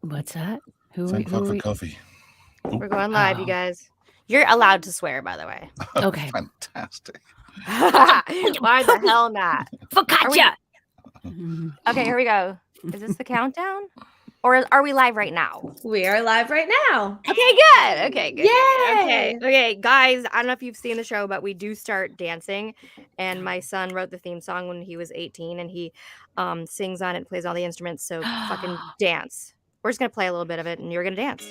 What's that? Thank God for coffee. We're going live, you guys. You're allowed to swear, by the way. Okay. Fantastic. Why the hell not? Focaccia! Okay, here we go. Is this the countdown? Or are we live right now? We are live right now. Okay, good. Okay, good. Yay! Okay, guys, I don't know if you've seen the show, but we do start dancing. And my son wrote the theme song when he was 18, and he sings on it and plays all the instruments. So fucking dance. We're just going to play a little bit of it, and you're going to dance.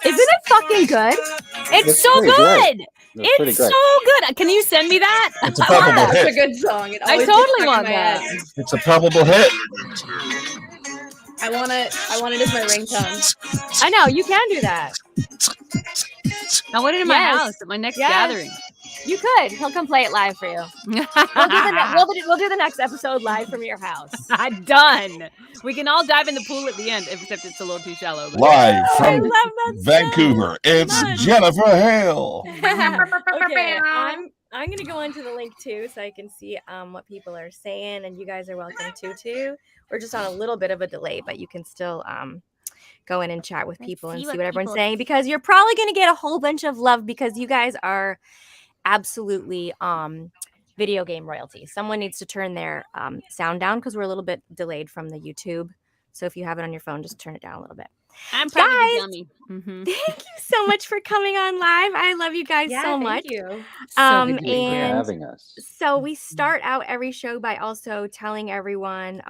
Isn't it fucking good? It's so good. It's so good. Can you send me that? It's a palpable That's a hit. good song. I totally want that. It's a palpable hit. I want it as my ringtone. I know, you can do that. I want it in my house at my next gathering. You could. He'll come play it live for you. We'll do the next episode live from your house. Done. We can all dive in the pool at the end, except it's a little too shallow. But... Live from Vancouver, it's Jennifer Hale. Okay, I'm gonna go into the link too, so I can see what people are saying, and you guys are welcome to. We're just on a little bit of a delay, but you can still go in and chat with people and see what everyone's saying, because you're probably gonna get a whole bunch of love because you guys are absolutely video game royalty. Someone needs to turn their sound down because we're a little bit delayed from the YouTube. So if you have it on your phone, just turn it down a little bit. I'm probably yummy. Thank you so much for coming on live. I love you guys so much. Thank you. Thank you for having us. So we start out every show by also telling everyone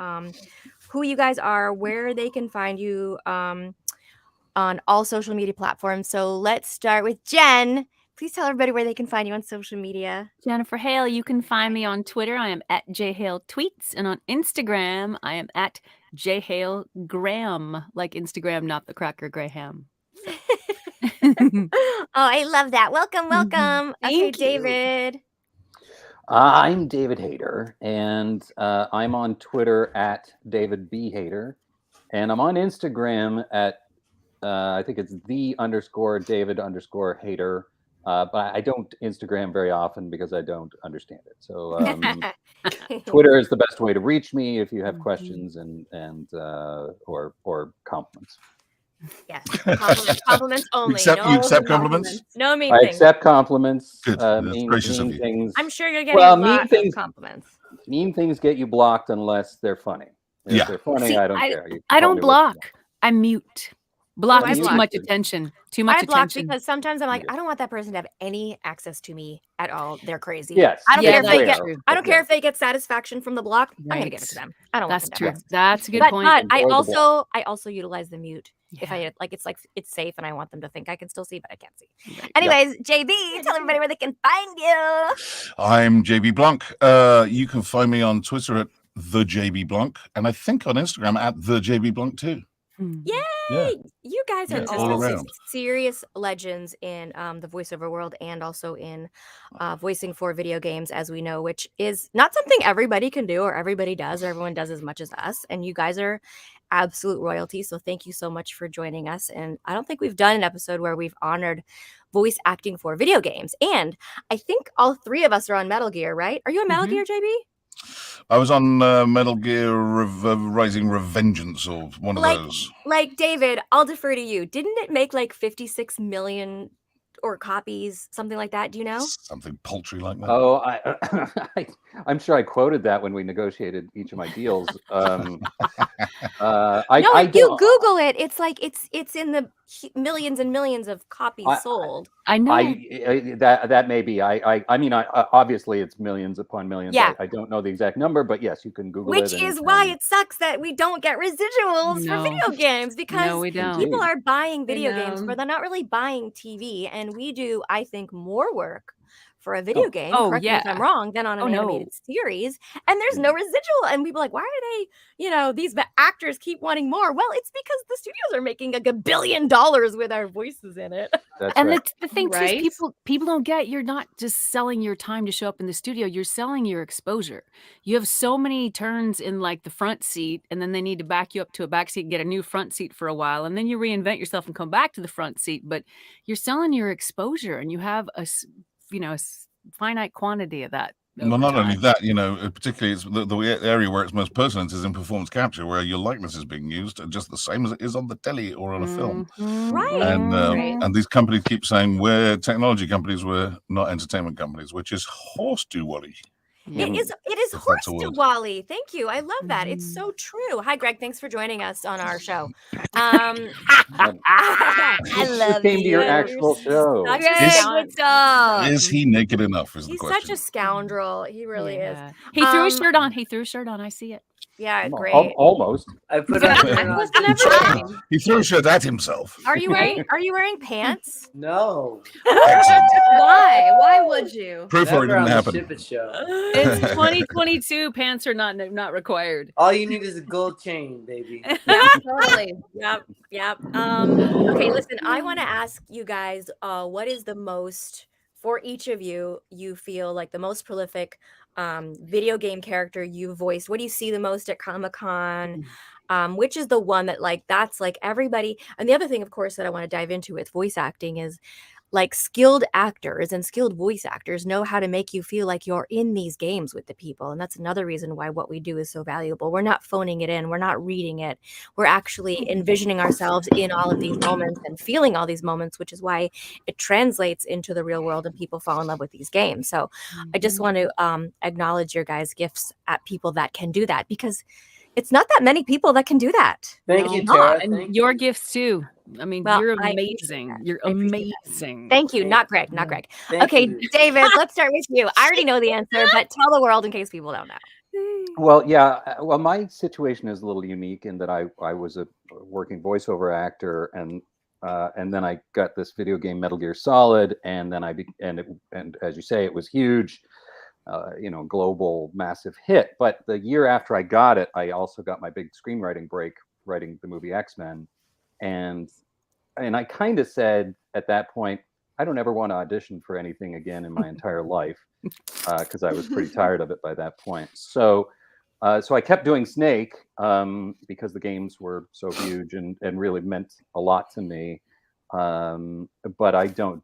who you guys are, where they can find you on all social media platforms. So let's start with Jen. Please tell everybody where they can find you on social media. Jennifer Hale, you can find me on Twitter. I am at JHaleTweets. And on Instagram, I am at JHaleGraham. Like Instagram, not the cracker Graham. Oh, I love that. Welcome. Okay, Thank you. David. I'm David Hayter, and I'm on Twitter at David B. Hayter. And I'm on Instagram at, I think it's _David_Hayter. But I don't Instagram very often because I don't understand it. So Twitter is the best way to reach me if you have questions and or compliments. Yes, compliments only. You accept compliments? No mean I things. accept compliments. Good. That's Mean gracious of you. things. I'm sure you're getting a lot of compliments. Mean things get you blocked unless they're funny. If they're funny, See, I don't care. I don't block. I mute. Block I is too block. much attention. Too much I block attention. because sometimes I'm like, I don't want that person to have any access to me at all. They're crazy. Yes. I don't care if they get. true. I don't care if they get satisfaction from the block. I'm gonna give it to them. I don't. That's want true. them to. That's a good But point. I Or the also utilize the mute if I it's safe and I want them to think I can still see, but I can't see. Right. Anyways, JB, tell everybody where they can find you. I'm JB Blanc. You can find me on Twitter at the JB Blanc, and I think on Instagram at the JB Blanc too. Yay! Yeah. You guys are all just around. serious legends in the voiceover world and also in voicing for video games, as we know, which is not something everybody can do or everybody does or everyone does as much as us. And you guys are absolute royalty. So thank you so much for joining us. And I don't think we've done an episode where we've honored voice acting for video games. And I think all three of us are on Metal Gear, right? Are you on Metal Gear, JB? I was on Metal Gear Rising Revengeance or one of those. Like David, I'll defer to you. Didn't it make like 56 million or copies, something like that? Do you know? Something paltry like that. Oh, I'm sure I quoted that when we negotiated each of my deals. No, I if you Google it, it's like it's in the millions and millions of copies sold. I know. That may be. I mean, obviously it's millions upon millions. Yeah. I don't know the exact number, but yes, you can Google it. Which is why it sucks that we don't get residuals for video games, because we don't. people are buying video games, know. but they're not really buying TV. And we do, I think, more work for a video game, Oh, correct me if I'm wrong, than on an animated series. And there's no residual. And people are like, why are they, these actors keep wanting more? Well, it's because the studios are making like $1 billion with our voices in it. That's And right. it's the thing too, is people don't get, you're not just selling your time to show up in the studio, you're selling your exposure. You have so many turns in like the front seat, and then they need to back you up to a back seat and get a new front seat for a while, and then you reinvent yourself and come back to the front seat. But you're selling your exposure, and you have a finite quantity of that. Well, not only that, particularly it's the area where it's most pertinent is in performance capture, where your likeness is being used just the same as it is on the telly or on a film. Right. And these companies keep saying we're technology companies, we're not entertainment companies, which is horse-do-wally. It is horse-do-wally. Thank you. I love that. It's so true. Hi, Greg. Thanks for joining us on our show. I love came to your actual show. Is he naked enough? Is the question. He's such a scoundrel. He really is. He threw his shirt on. He threw his shirt on. I see it. Yeah, great. Almost. I put on. He threw a shirt at himself. Are you wearing pants? No. Why would you? Proof or it didn't happen. It's 2022. Pants are not required. All you need is a gold chain, baby. Yeah, totally. Yep. Okay, listen, I want to ask you guys, what is the most, for each of you feel like the most prolific video game character you voiced? What do you see the most at Comic-Con? Which is the one that that's like everybody? And the other thing, of course, that I want to dive into with voice acting is like skilled actors and skilled voice actors know how to make you feel like you're in these games with the people. And that's another reason why what we do is so valuable. We're not phoning it in. We're not reading it. We're actually envisioning ourselves in all of these moments and feeling all these moments, which is why it translates into the real world and people fall in love with these games. So I just want to acknowledge your guys' gifts at people that can do that, because it's not that many people that can do that. Thank you, Tara. And your gifts too. I mean, you're amazing. You're amazing. Thank you. Not Greg. Okay, David, let's start with you. I already know the answer, but tell the world in case people don't know. Well, yeah. Well, my situation is a little unique in that I was a working voiceover actor, and then I got this video game, Metal Gear Solid, and then and as you say, it was huge. Global massive hit. But the year after I got it, I also got my big screenwriting break writing the movie X-Men. And I kind of said at that point, I don't ever want to audition for anything again in my entire life, because I was pretty tired of it by that point. So I kept doing Snake because the games were so huge and really meant a lot to me. But I don't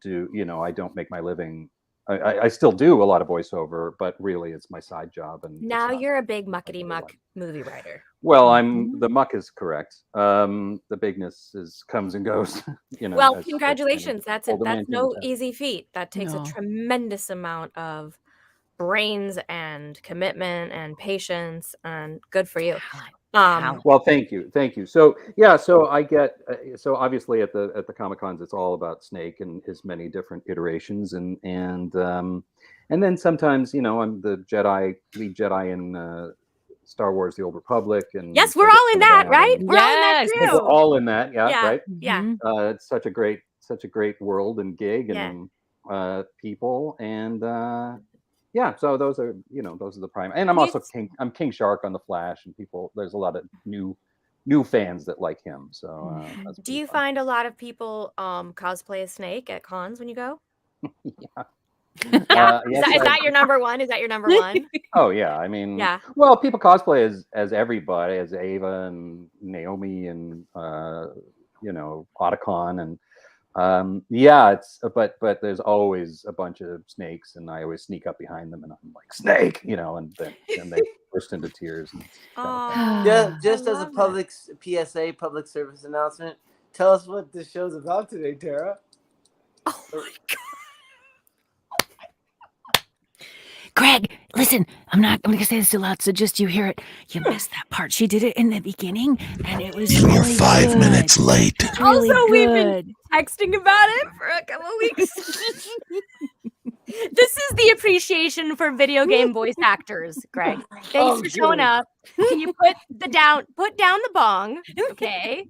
make my living. I still do a lot of voiceover, but really it's my side job. And now you're a big muckety muck movie writer. Well, the muck is correct. The bigness comes and goes. Well, congratulations. That's no easy feat. That takes a tremendous amount of brains and commitment and patience, and good for you. Well, thank you. So yeah, so I get so obviously at the Comic-Cons it's all about Snake and his many different iterations, and then sometimes I'm the lead Jedi in Star Wars: The Old Republic, and yes, we're all in that, right? We're all in that too. We're all in that, yeah. Right? Yeah. It's such a great world and gig and people, and yeah, so those are the prime, and I'm also King Shark on the Flash, and there's a lot of new fans that like him. So do you find a lot of people cosplay as Snake at cons when you go? Yeah. Is that your number one? Oh yeah, I mean, well, people cosplay as everybody, as Ava and Naomi and Otacon, and but there's always a bunch of snakes, and I always sneak up behind them and I'm like, Snake, and then they burst into tears. Just as a public PSA, public service announcement, tell us what this show's about today, Tara. Oh my God. Greg, listen, I'm going to say this too loud, so just you hear it. You missed that part. She did it in the beginning, and it was You were 5 minutes late. Really also, good. we've been texting about it for a couple of weeks. This is the appreciation for video game voice actors, Greg. Thanks for showing up. Can you put down the bong? Okay.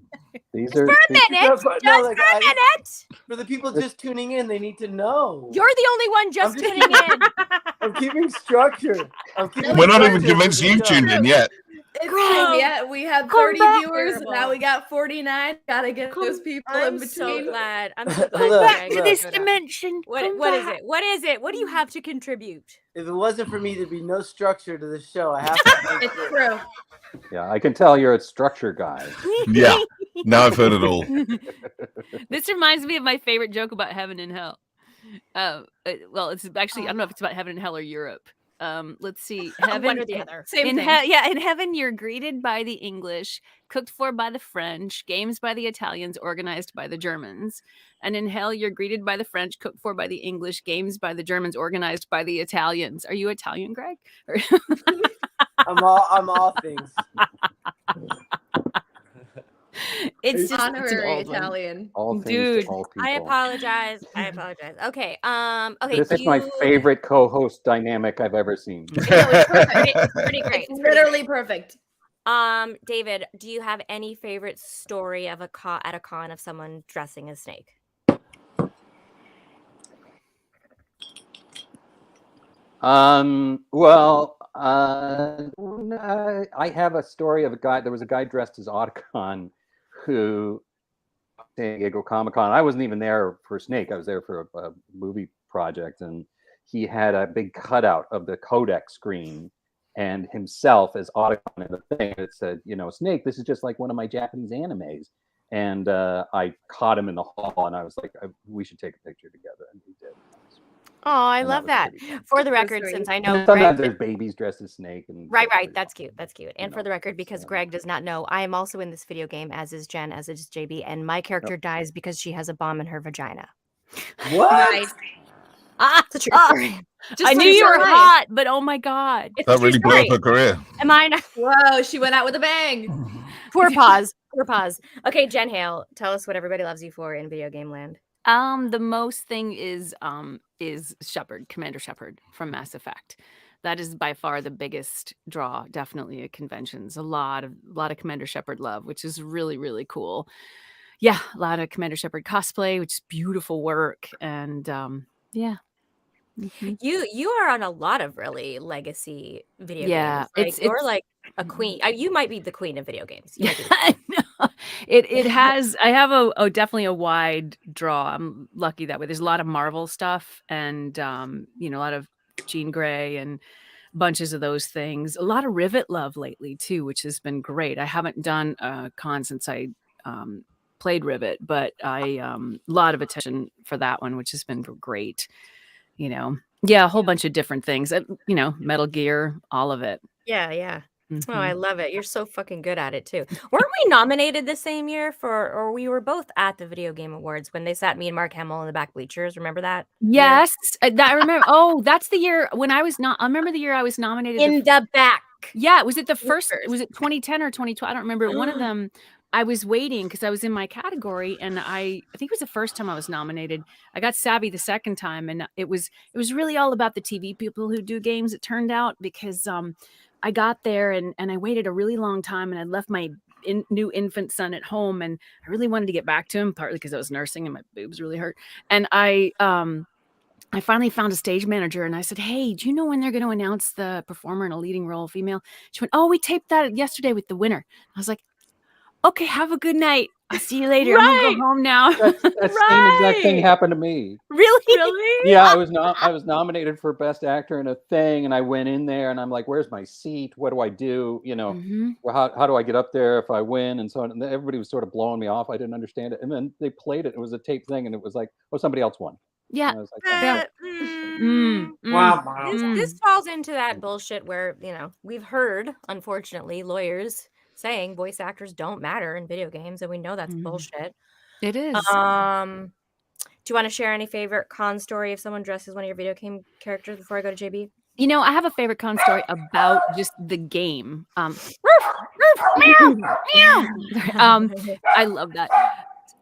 These Just are for a minute. for a minute. For the people just tuning in, they need to know. You're the only one just I'm just- tuning in. I'm keeping structure. We're not even structure convinced for the you show. tuned in yet. It's Greg, true. Yeah, we had come 30 back. viewers, and now we got 49. Gotta get those people in I'm between. so glad. I'm so glad. Look, Greg look. This showed up. dimension. What is it? What is it? What do you have to contribute? If it wasn't for me, there'd be no structure to the show. I have to make It's sure. true. Yeah, I can tell you're a structure guy. Yeah. Now I've heard it all. This reminds me of my favorite joke about heaven and hell. Well, it's actually I don't know if it's about heaven and hell or Europe. Let's see. Heaven, One or the other. Same in thing. in heaven, you're greeted by the English, cooked for by the French, games by the Italians, organized by the Germans. And in hell, you're greeted by the French, cooked for by the English, games by the Germans, organized by the Italians. Are you Italian, Greg? I'm all things. It's just it's an Honorary old one. Italian. All things Dude, to all people. I apologize. Okay. Okay. This is my favorite co-host dynamic I've ever seen. It's perfect. It's pretty great. It's literally perfect. David, do you have any favorite story of at a con of someone dressing as Snake? Well, I have a story of a guy. There was a guy dressed as Otacon who San Diego Comic-Con. I wasn't even there for Snake. I was there for a movie project, and he had a big cutout of the codec screen and himself as Otacon in the thing. It said, Snake, this is just like one of my Japanese animes. And I caught him in the hall, and I was like, we should take a picture together, and we did. Oh, I And love that that. was pretty fun. For the That's record, sweet. since I And know then sometimes Greg, there's babies dressed as Snake, and right, pretty that's fun. cute. That's cute. And You for know, the record, because so- Greg does not know, I am also in this video game, as is Jen, as is JB, and my character dies because she has a bomb in her vagina. What? Nice. It's a true story. I knew you were hot, but oh my god. It's a That true really blew story. up her career. Am I not? Whoa, she went out with a bang. Poor pause. Poor pause. Okay, Jen Hale, tell us what everybody loves you for in video game land. The most thing is Shepard, Commander Shepard from Mass Effect. That is by far the biggest draw, definitely at conventions. A lot of Commander Shepard love, which is really, really cool. Yeah, a lot of Commander Shepard cosplay, which is beautiful work. And yeah. Mhm. You are on a lot of really legacy video Yeah, games. Like, you're it's like a queen. You might be the queen of video games. You might be the No, it has I have a definitely a wide draw. I'm lucky that way. There's a lot of Marvel stuff and a lot of Jean Grey and bunches of those things. A lot of Rivet love lately too, which has been great. I haven't done a con since I played Rivet, but I a lot of attention for that one, which has been great. Yeah, a whole bunch of different things. Metal Gear, all of it. Yeah. Oh, Mhm. I love it. You're so fucking good at it too. Weren't we nominated the same year or we were both at the Video Game Awards when they sat me and Mark Hamill in the back bleachers? Remember that? Yes, I remember. Oh, that's the year when I was not. I remember the year I was nominated. In the back. Yeah, was it the first? Bleachers. Was it 2010 or 2012? I don't remember. One of them. I was waiting because I was in my category, and I think it was the first time I was nominated. I got savvy the second time, and it was really all about the TV people who do games. It turned out because I got there and I waited a really long time, and I left my new infant son at home, and I really wanted to get back to him, partly because I was nursing and my boobs really hurt. And I finally found a stage manager, and I said, "Hey, do you know when they're going to announce the performer in a leading role female?" She went, "Oh, we taped that yesterday with the winner." I was like, "Okay, have a good night. I'll see you later. I'm gonna go home now." That same exact thing happened to me. Really? Yeah, I was nominated for Best Actor in a thing, and I went in there, and I'm like, "Where's my seat? What do I do? Mhm. Well, how do I get up there if I win?" And so on. And everybody was sort of blowing me off. I didn't understand it, and then they played it. It was a tape thing, and it was like, "Oh, somebody else won." Yeah. And I was like, "Oh." This falls into that bullshit where, we've heard, unfortunately, lawyers saying voice actors don't matter in video games, and we know that's bullshit. It is. Do you want to share any favorite con story if someone dresses one of your video game characters before I go to JB? I have a favorite con story about just the game. I love that.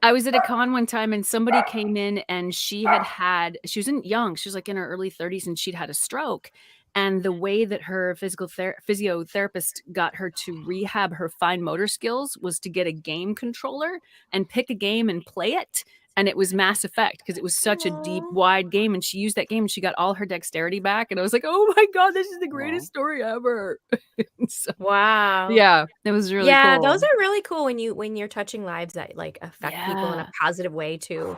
I was at a con one time and somebody came in and she was young. She was like in her early 30s and she'd had a stroke. And the way that her physiotherapist got her to rehab her fine motor skills was to get a game controller and pick a game and play it. And it was Mass Effect because it was such a deep, wide game. And she used that game and she got all her dexterity back. And I was like, oh my God, this is the greatest story ever. So, Wow. yeah, it was really cool. Those are really cool when you're touching lives that like affect people in a positive way to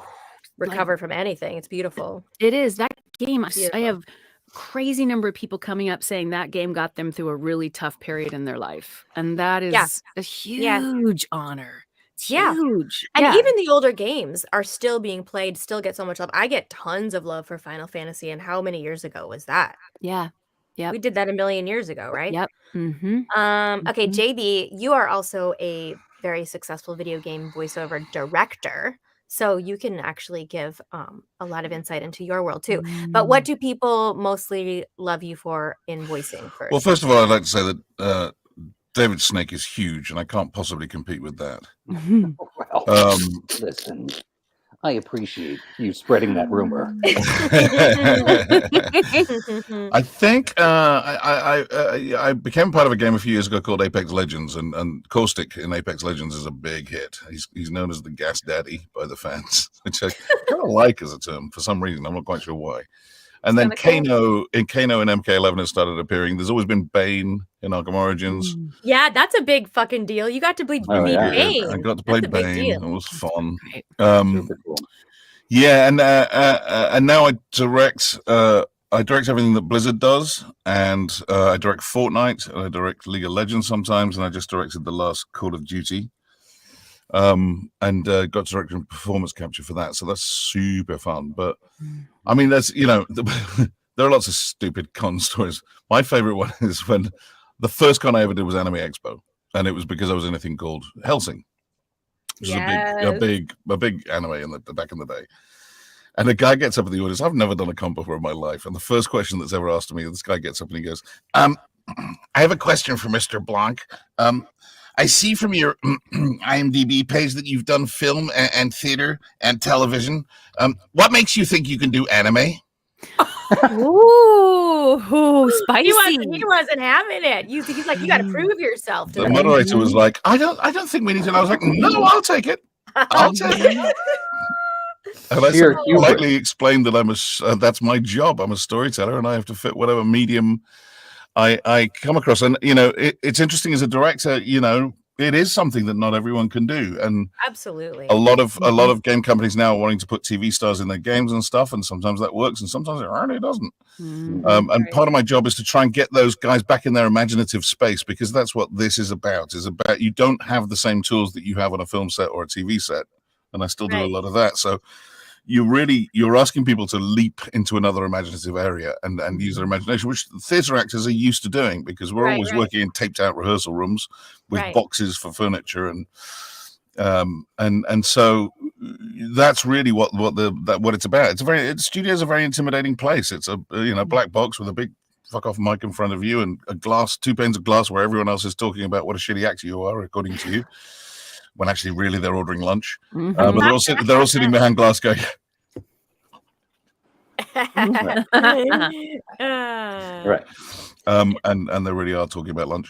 recover from anything. It's beautiful. It is. That game, I have crazy number of people coming up saying that game got them through a really tough period in their life. And that is a huge honor. It's huge. And even the older games are still being played, still get so much love. I get tons of love for Final Fantasy. And how many years ago was that? Yeah. We did that a million years ago, right? Yep. Okay, JB, you are also a very successful video game voiceover director. So you can actually give a lot of insight into your world too. But what do people mostly love you for in voicing first? Well, first of all, I'd like to say that David Snake is huge, and I can't possibly compete with that. Well, listen, I appreciate you spreading that rumor. I think I became part of a game a few years ago called Apex Legends, and Caustic in Apex Legends is a big hit. He's known as the Gas Daddy by the fans, which I kind of like as a term for some reason. I'm not quite sure why. And then Kano and MK11 has started appearing. There's always been Bane in Arkham Origins. Yeah, that's a big fucking deal. You got to play Bane. I got to play Bane. It was fun. Super cool. Yeah, and now I direct everything that Blizzard does, and I direct Fortnite, and I direct League of Legends sometimes, and I just directed the last Call of Duty, and got to direct performance capture for that. So that's super fun. But I mean, there's there are lots of stupid con stories. My favorite one is when the first con I ever did was Anime Expo, and it was because I was in a thing called Helsing. Which is a big anime back in the day. And a guy gets up in the audience. I've never done a con before in my life. And the first question that's ever asked to me, this guy gets up and he goes, I have a question for Mr. Blanc. I see from your IMDb page that you've done film and theater and television. What makes you think you can do anime? Ooh, spicy. He wasn't having it. He's like, you got to prove yourself. The moderator was like, I don't think we need to. And I was like, no, I'll take it. I'll take it. And I politely explained that that's my job. I'm a storyteller, and I have to fit whatever medium I come across. And it's interesting as a director. It is something that not everyone can do, and absolutely a lot of game companies now are wanting to put TV stars in their games and stuff, and sometimes that works, and sometimes it really doesn't. And part of my job is to try and get those guys back in their imaginative space, because that's what this is about. You don't have the same tools that you have on a film set or a TV set, and I still do a lot of that. So you're asking people to leap into another imaginative area and use their imagination, which theater actors are used to doing, because we're always working in taped out rehearsal rooms with boxes for furniture, and so that's really what it's about. Studio's a very intimidating place. It's a black box with a big fuck off mic in front of you and two panes of glass where everyone else is talking about what a shitty actor you are, according to you. When actually, really, they're ordering lunch. But they're all sitting behind glass going. Right. And they really are talking about lunch.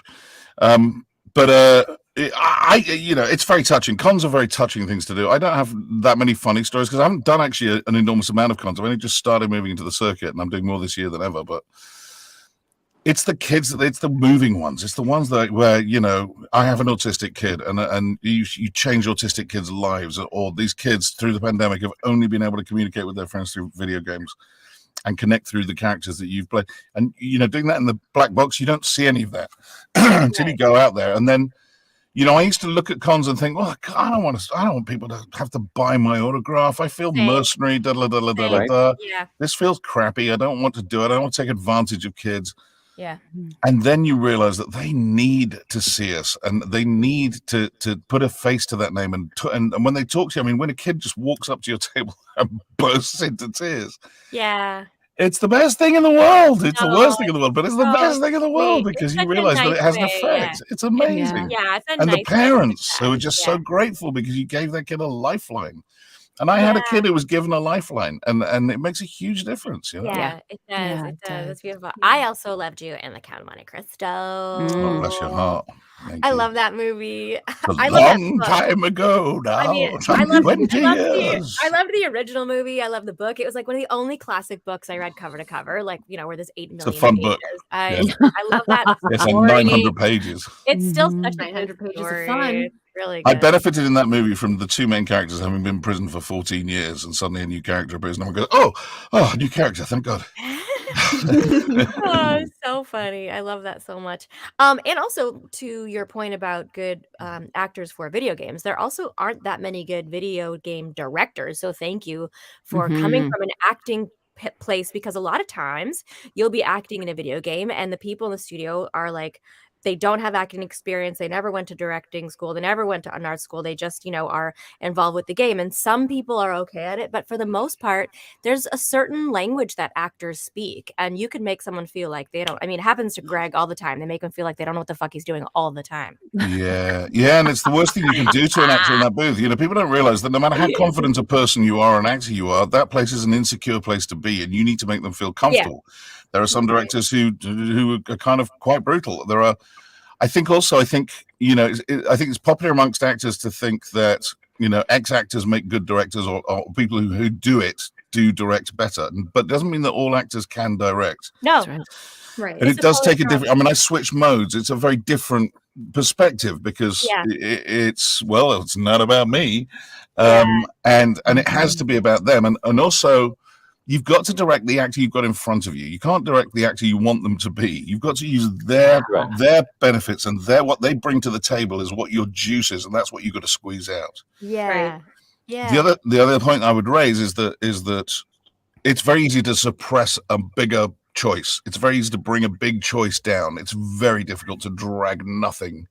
It's very touching. Cons are very touching things to do. I don't have that many funny stories because I haven't done actually an enormous amount of cons. I've only just started moving into the circuit, and I'm doing more this year than ever. But it's the kids, it's the moving ones. It's the ones where, I have an autistic kid and you change autistic kids' lives, or these kids through the pandemic have only been able to communicate with their friends through video games and connect through the characters that you've played. And, doing that in the black box, you don't see any of that until you go out there. And then, I used to look at cons and think, well, I don't want people to have to buy my autograph. I feel mercenary, Yeah. This feels crappy. I don't want to do it. I don't want to take advantage of kids. Yeah. And then you realize that they need to see us, and they need to put a face to that name. And when they talk to you, when a kid just walks up to your table and bursts into tears. Yeah. It's the best thing in the world. It's the worst thing in the world, but it's the best thing in the world because you realize that it has an effect. Yeah. It's amazing. Yeah. And the parents who are just so grateful because you gave that kid a lifeline. And I had a kid Yeah. who was given a lifeline, and it makes a huge difference, you know? Yeah, it does. Yeah, It it does. does. It's beautiful. I also loved you in The Count of Monte Cristo. Oh, bless your heart. Thank I you. love that movie. A I love that long book. time ago now, I mean, some 20 years. I loved the original movie. I love the book. It was like one of the only classic books I read cover to cover, like, where there's 8 It's a million fun pages. book. Yeah. I love that It's like story. 900 pages. It's still such a 900 good pages of story. fun. It's really I good. benefited in that movie from the two main characters having been in prison for 14 years, and suddenly a new character appears, and I'm going, oh, new character, thank God. Oh, so funny. I love that so much. And also to your point about good actors for video games, there also aren't that many good video game directors. So thank you for coming from an acting place, because a lot of times you'll be acting in a video game and the people in the studio are like, they don't have acting experience. They never went to directing school. They never went to an art school. They just, are involved with the game. And some people are okay at it. But for the most part, there's a certain language that actors speak. And you can make someone feel like they don't. I mean, it happens to Greg all the time. They make him feel like they don't know what the fuck he's doing all the time. Yeah, and it's the worst thing you can do to an actor in that booth. People don't realize that no matter how confident a person you are, an actor you are, that place is an insecure place to be, and you need to make them feel comfortable. There are some directors who are kind of quite brutal. There are, I think it's popular amongst actors to think that ex-actors make good directors, or people who do direct better, but it doesn't mean that all actors can direct. No. Right. And it does take a different. I mean, I switch modes. It's a very different perspective because it's not about me, and it has to be about them, and also you've got to direct the actor you've got in front of you. You can't direct the actor you want them to be. You've got to use their benefits, and what they bring to the table is what your juice is, and that's what you've got to squeeze out. Yeah. Right. Yeah. The other point I would raise is that it's very easy to suppress a bigger choice. It's very easy to bring a big choice down. It's very difficult to drag nothing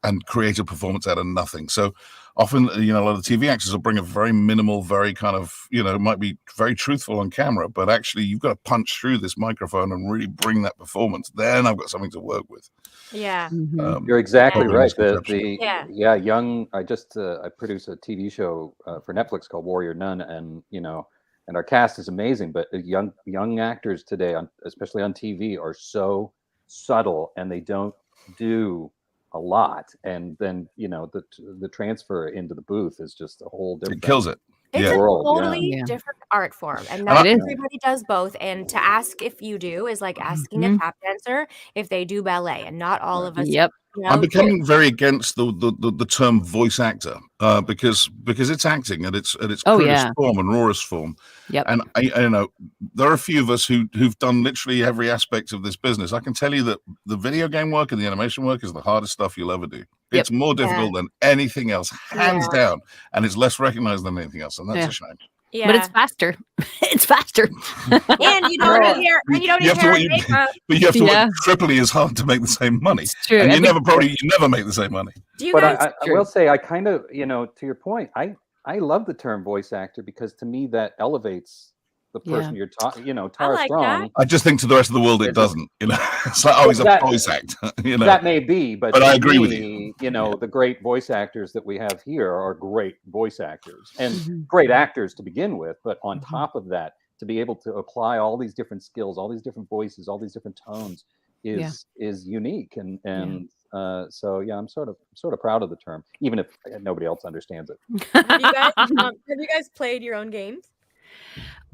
and create a performance out of nothing. So often, a lot of the TV actors will bring a very minimal, very kind of, might be very truthful on camera, but actually you've got to punch through this microphone and really bring that performance. Then I've got something to work with. Yeah. You're exactly right. I produce a TV show for Netflix called Warrior Nun, and our cast is amazing, but young actors today, especially on TV, are so subtle and they don't do a lot. And then the transfer into the booth is just a whole different. It kills it. It's a totally different art form, and not everybody does both. And to ask if you do is like asking a tap dancer if they do ballet, and not all of us. Yep. I'm becoming very against the term voice actor because it's acting at its crudest form and rawest form. Yep. And I there are a few of us who've done literally every aspect of this business. I can tell you that the video game work and the animation work is the hardest stuff you'll ever do. It's more difficult than anything else, hands down, and it's less recognized than anything else, and that's a shame. Yeah. But it's faster. It's faster. And you don't need hair. And you don't need hair and makeup. But you have to work triply as hard to make the same money. It's true. And you never make the same money. Do you but guys? I will say, I kind of, to your point, I love the term voice actor because to me that elevates the person you're talking, Tara like Strong. that. I just think to the rest of the world it doesn't. It's like, he's a voice actor. That may be, but I agree with you. The great voice actors that we have here are great voice actors and great actors to begin with. But on top of that, to be able to apply all these different skills, all these different voices, all these different tones is unique. And so I'm sort of proud of the term, even if nobody else understands it. Have you guys played your own games?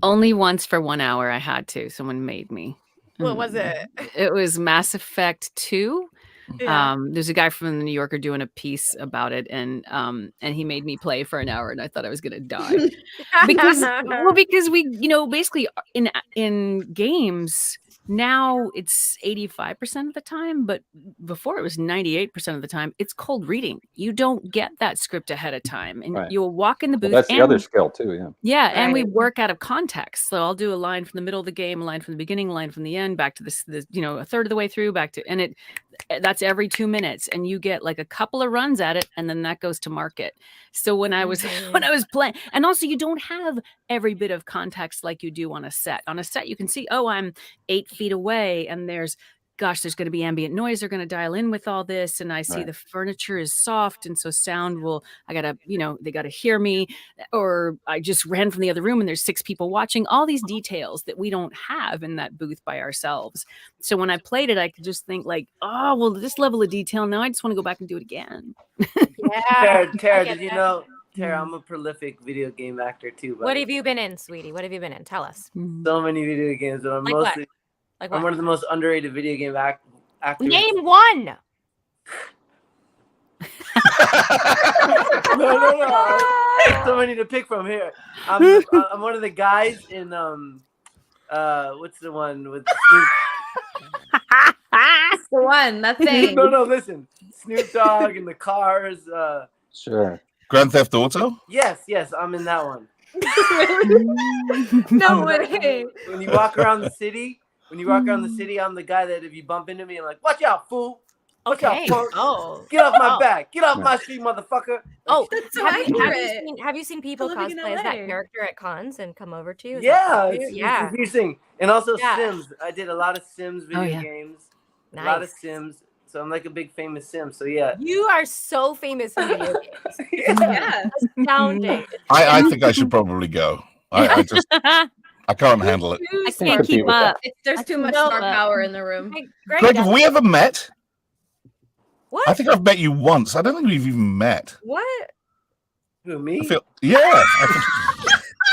Only once for 1 hour I had to. Someone made me. What was it? It was Mass Effect 2. Yeah. There's a guy from the New Yorker doing a piece about it, and he made me play for an hour, and I thought I was gonna die because we, basically in games now it's 85% of the time, but before it was 98% of the time. It's cold reading. You don't get that script ahead of time, and you'll walk in the booth. Well, that's the other skill too. Yeah, and we work out of context. So I'll do a line from the middle of the game, a line from the beginning, a line from the end, back to this a third of the way through, back to, and that's every 2 minutes, and you get like a couple of runs at it, and then that goes to market. So when I was playing, and also you don't have every bit of context like you do on a set. On a set, you can see, I'm 8 feet away, and there's gosh, there's going to be ambient noise. They're going to dial in with all this. And I see Right. the furniture is soft. And so sound I got to, they got to hear me. Or I just ran from the other room and there's 6 people watching. All these details that we don't have in that booth by ourselves. So when I played it, I could just think like, oh, well, this level of detail. Now I just want to go back and do it again. Yeah. Tara, did you know? Tara, I'm a prolific video game actor too. What have you been in, sweetie? What have you been in? Tell us. So many video games, but I'm Like what? mostly. Like I'm what? one of the most underrated video game actors. Name one. No. So many to pick from here. I'm one of the guys in what's the one with Snoop? That's the one. That thing. No, listen. Snoop Dogg and the Cars. Sure. Grand Theft Auto? Yes, I'm in that one. No way. When you walk around the city, I'm the guy that if you bump into me, I'm like, watch out, fool. Watch out, punk. Oh. Get off my back. Get off my street, motherfucker. Oh, That's so have you seen people For living in cosplay as that LA. character at cons and come over to you? Is Yeah, that it's yeah. confusing. And also Yeah. Sims. I did a lot of Sims video yeah. games. Nice. A lot of Sims. So I'm like a big famous Sim. So yeah. You are so famous in video games. Yeah. Astounding. I think I should probably go. I just I can't handle it. I Compete can't keep with up. There's too much No, star power in the room. Hey, Greg, Greg, have we ever met? what? I think I've met you once. I don't think we've even met. What? Who, me? I feel,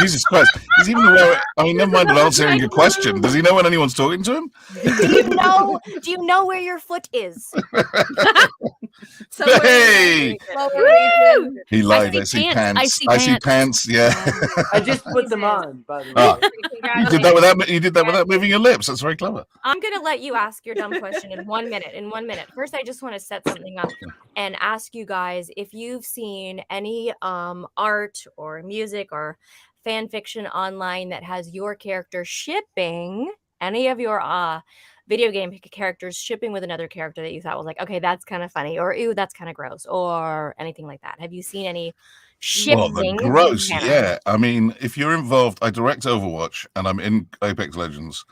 Jesus Christ. Does he even know? I mean, never mind answering your question. Does he know when anyone's talking to him? Do you know where your foot is? Somewhere Hey! Woo! He lied. I see see pants. pants. I I see see pants. Yeah. I just put them on, by the way. Oh. You did that without moving your lips. That's very clever. I'm gonna let you ask your dumb question in 1 minute. First, I just want to set something up and ask you guys if you've seen any art or music or fan fiction online that has your character shipping any of your video game characters shipping with another character that you thought was like, okay, that's kind of funny, or ew, that's kind of gross, or anything like that. Have you seen any shipping? Well, the gross, fan art? yeah. I mean, if you're involved, I direct Overwatch and I'm in Apex Legends.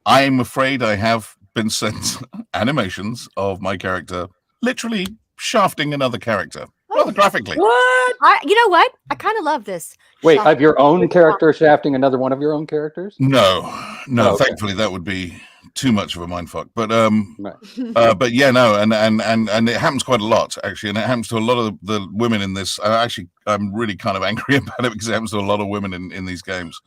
I'm afraid I have been sent animations of my character literally shafting another character, rather graphically. What? You know what? I kind of love this. Wait, Shafting. of your own character shafting another one of your own characters? No. Oh, okay. Thankfully, that would be too much of a mindfuck. But Right. but yeah, no, and it happens quite a lot actually, and it happens to a lot of the women in this. I'm really kind of angry about it because it happens to a lot of women in these games.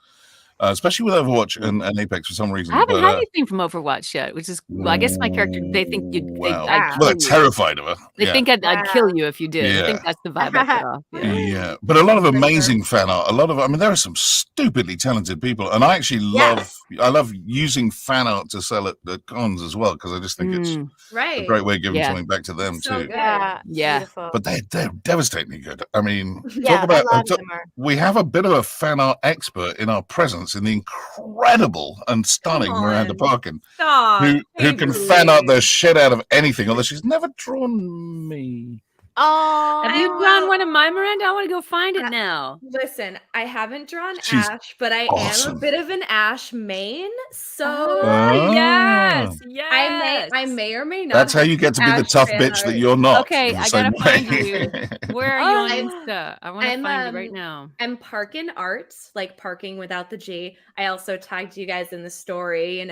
Especially with Overwatch and Apex for some reason. I haven't had anything from Overwatch yet, which is, I guess my character, they think Wow. I'd Well, they're kill you. terrified of her. They think I'd kill you if you did. I Yeah. think that's the vibe I put off. Yeah. Yeah, but a lot of amazing fan art. I mean, there are some stupidly talented people, and I actually love using fan art to sell at cons as well because I just think it's a Right. great way of giving Yeah. something back to them So too. good. Yeah. Beautiful. But they're devastatingly good. I mean, Yeah, talk about a lot of them are. we have a bit of a fan art expert in our presence in the incredible and stunning Come Miranda on. Parkin, Stop. who can fan art the shit out of anything, although she's never drawn me. Oh, Have you drawn one of my Miranda? I want to go find it now. Listen, I haven't drawn She's Ash, but I am awesome. a bit of an Ash main. So Ah. Yes. I may or may not. That's how you get to be the Ash tough fan bitch that art. you're not. Okay, in the I same gotta find way. you. Where are you on I'm- Insta? I want to I'm, find you right now. I'm Parkin Art, like parking without the G. I also tagged you guys in the story,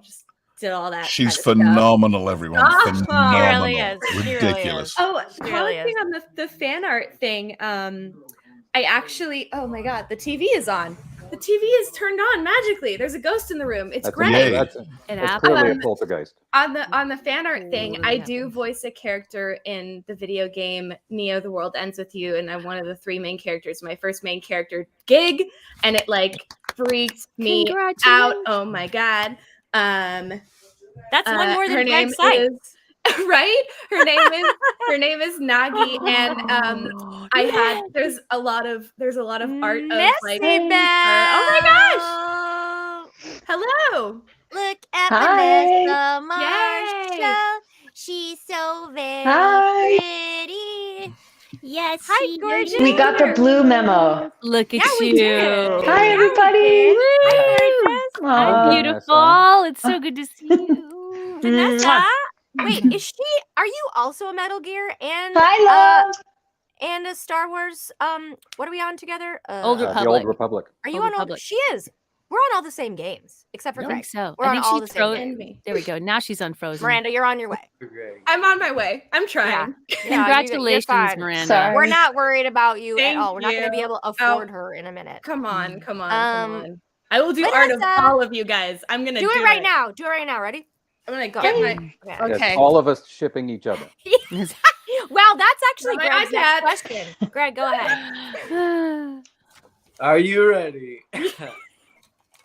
just did all that. She's kind of stuff. phenomenal, everyone. Oh, she Phenomenal. really is. She really is. Ridiculous. Oh, She really commenting on the fan art thing. I actually, oh my god, the TV is on. The TV is turned on magically. There's a ghost in the room. It's That's, great. Yay. that's It clearly a Um, poltergeist. On the fan art thing, Ooh, I yeah. do voice a character in the video game Neo: The World Ends With You, and I'm one of the 3 main characters. My first main character gig, and it freaked me out. Oh my god. That's one more her than name Greg's site. is right. Her name is Nagi, and there's a lot of art of Messy her. Oh my gosh! Hello. Look at Hi. Vanessa Marshall. Yay. She's so very Hi. pretty. Yes, Hi, she gorgeous. is. We got the blue memo. Look at Yeah, we you. did. Hi, everybody. Hi, Princess. I'm Aw. beautiful. It's so good to see you. Vanessa. Wait, are you also a Metal Gear and Hi, love. and a Star Wars? What are we on together? Old The Republic. Old Republic. Are you Old on all? Republic. She is. We're on all the same games, except for I Greg. think so. We're I on think all she's the same frozen. games. There we go. Now she's unfrozen. Miranda, you're on your way. I'm on my way. I'm trying. Congratulations, you're fine. Miranda. Sorry. We're not worried about you Thank at all. We're not going to be you. able to afford her in a minute. Come on. Come Um, on. I will do art of Vanessa, all of you guys. I'm gonna do it right now. Do it right now. Ready? I'm gonna get my. Okay. Yes, all of us shipping each other. Wow, that's actually My Greg's iPad. next question. Greg, go ahead. Are you ready?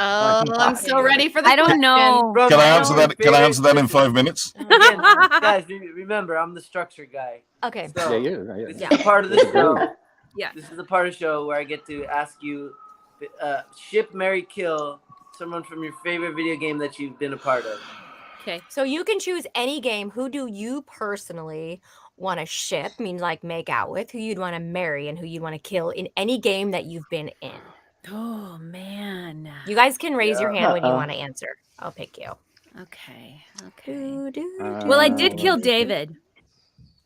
Oh, I'm so ready for the. I don't know. From Can I our answer that? Can I favorite- answer that in 5 minutes? Again, guys, remember, I'm the structure guy. Okay. So, Yeah, you. Right, this yeah. is the part of the show. Yeah. This is the part of the show where I get to ask you, ship, marry, kill someone from your favorite video game that you've been a part of. Okay. So you can choose any game. Who do you personally want to ship, means like make out with, who you'd want to marry, and who you'd want to kill in any game that you've been in? Oh, man. You guys can raise your hand when you Uh-oh. want to answer. I'll pick you. Okay. Well, I did kill David.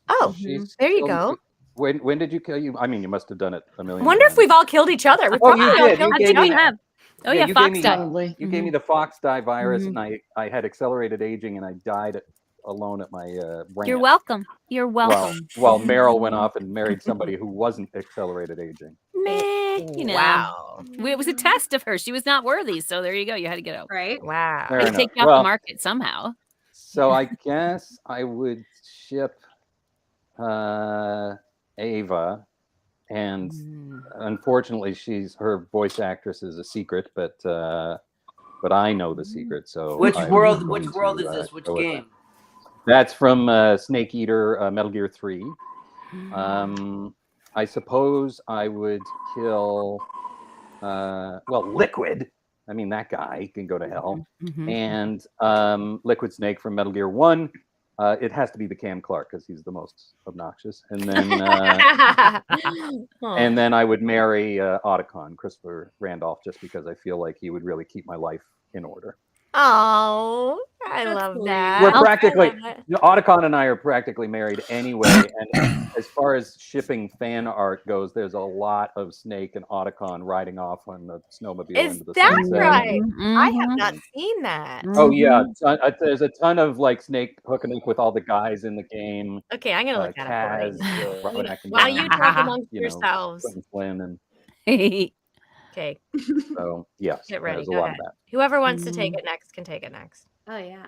Oh, She's there you still- go. When did you kill you? I mean, you must have done it a million. Wonder if times. we've all killed each other. We've Oh, probably you all did. killed You each gave me- other. Oh, Yeah, yeah, you Fox gave me- died. Probably. You gave me the fox die virus, and I had accelerated aging, and I died alone at my ranch. You're welcome. You're welcome. While Meryl went off and married somebody who wasn't accelerated aging. Meh, you know. Wow. It was a test of her. She was not worthy. So there you go. You had to get out. Right. Wow. Fair They enough. take you off Well, the market somehow. So I guess I would ship Ava, and unfortunately, her voice actress is a secret, but I know the secret. So Which I'm world? going Which world to, is this? Which go with game? That's from Snake Eater, Metal Gear 3. I suppose I would kill, Liquid. I mean, that guy can go to hell. And Liquid Snake from Metal Gear 1. It has to be the Cam Clark because he's the most obnoxious. And then and then I would marry Otacon, Christopher Randolph, just because I feel like he would really keep my life in order. Oh, I That's love sweet. that. We're practically, I love it. Otacon and I are practically married anyway. And as far as shipping fan art goes, there's a lot of Snake and Otacon riding off on the snowmobile Is into the that sunset. right? I have Mhm. not seen that. Oh yeah, there's a ton of like Snake hooking up with all the guys in the game. Okay, I'm gonna look that up right Kaz, now. Robert While Atkinson, you talk amongst you know, yourselves. Quentin Flynn, and Okay, so yes, get ready. there's a Go lot ahead. of that. Whoever wants to take it next can take it next. Oh yeah.